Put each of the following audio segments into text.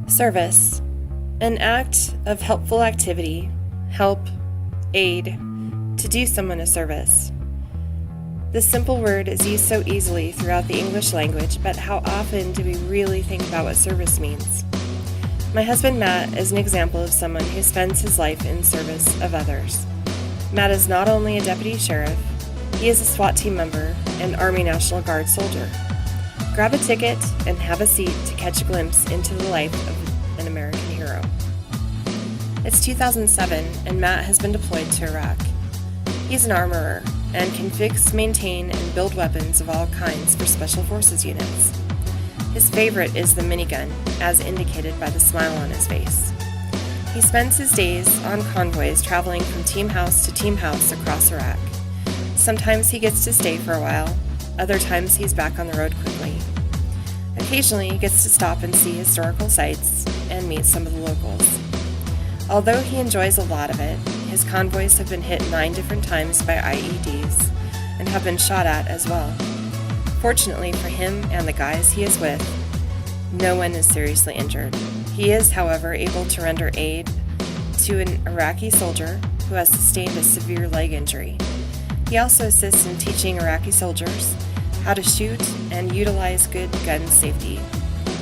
Service, an act of helpful activity, help, aid, to do someone a service. This simple word is used so easily throughout the English language, but how often do we really think about what service means? My husband Matt is an example of someone who spends his life in service of others. Matt is not only a deputy sheriff, he is a SWAT team member and Army National Guard soldier. Grab a ticket and have a seat to catch a glimpse into the life of an American hero. It's 2007 and Matt has been deployed to Iraq. He's an armorer and can fix, maintain, and build weapons of all kinds for Special Forces units. His favorite is the minigun, as indicated by the smile on his face. He spends his days on convoys traveling from team house to team house across Iraq. Sometimes he gets to stay for a while, other times he's back on the road quickly. Occasionally he gets to stop and see historical sites and meet some of the locals. Although he enjoys a lot of it, his convoys have been hit 9 different times by IEDs and have been shot at as well. Fortunately for him and the guys he is with, no one is seriously injured. He is, however, able to render aid to an Iraqi soldier who has sustained a severe leg injury. He also assists in teaching Iraqi soldiers how to shoot and utilize good gun safety.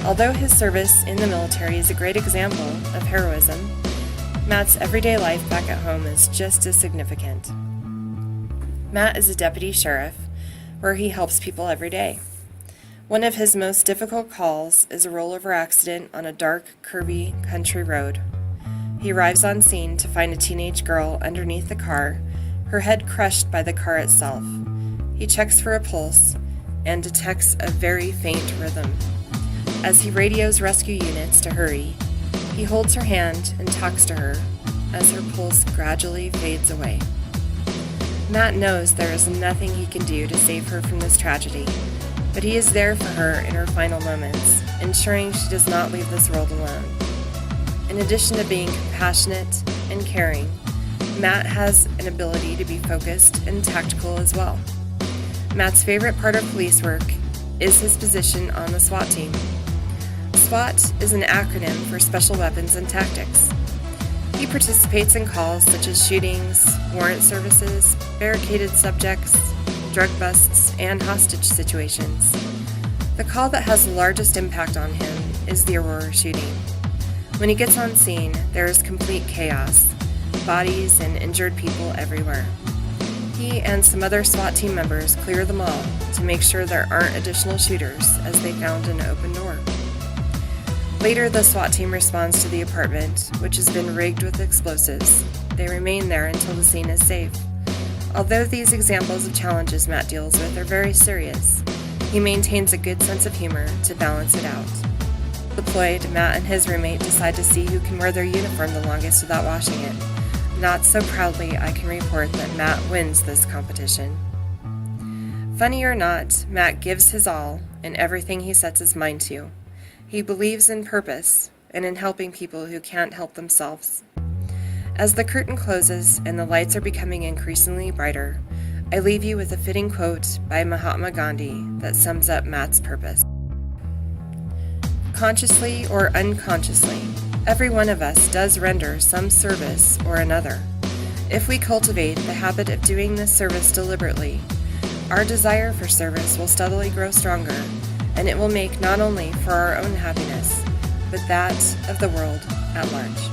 Although his service in the military is a great example of heroism, Matt's everyday life back at home is just as significant. Matt is a deputy sheriff, where he helps people every day. One of his most difficult calls is a rollover accident on a dark, curvy country road. He arrives on scene to find a teenage girl underneath the car, her head crushed by the car itself. He checks for a pulse and detects a very faint rhythm. As he radios rescue units to hurry, he holds her hand and talks to her as her pulse gradually fades away. Matt knows there is nothing he can do to save her from this tragedy, but he is there for her in her final moments, ensuring she does not leave this world alone. In addition to being compassionate and caring, Matt has an ability to be focused and tactical as well. Matt's favorite part of police work is his position on the SWAT team. SWAT is an acronym for Special Weapons and Tactics. He participates in calls such as shootings, warrant services, barricaded subjects, drug busts, and hostage situations. The call that has the largest impact on him is the Aurora shooting. When he gets on scene, there is complete chaos, bodies and injured people everywhere. He and some other SWAT team members clear them all to make sure there aren't additional shooters, as they found an open door. Later, the SWAT team responds to the apartment, which has been rigged with explosives. They remain there until the scene is safe. Although these examples of challenges Matt deals with are very serious, he maintains a good sense of humor to balance it out. Deployed, Matt and his roommate decide to see who can wear their uniform the longest without washing it. Not so proudly, I can report that Matt wins this competition. Funny or not, Matt gives his all in everything he sets his mind to. He believes in purpose and in helping people who can't help themselves. As the curtain closes and the lights are becoming increasingly brighter, I leave you with a fitting quote by Mahatma Gandhi that sums up Matt's purpose. Consciously or unconsciously, every one of us does render some service or another. If we cultivate the habit of doing this service deliberately, our desire for service will steadily grow stronger, and it will make not only for our own happiness, but that of the world at large.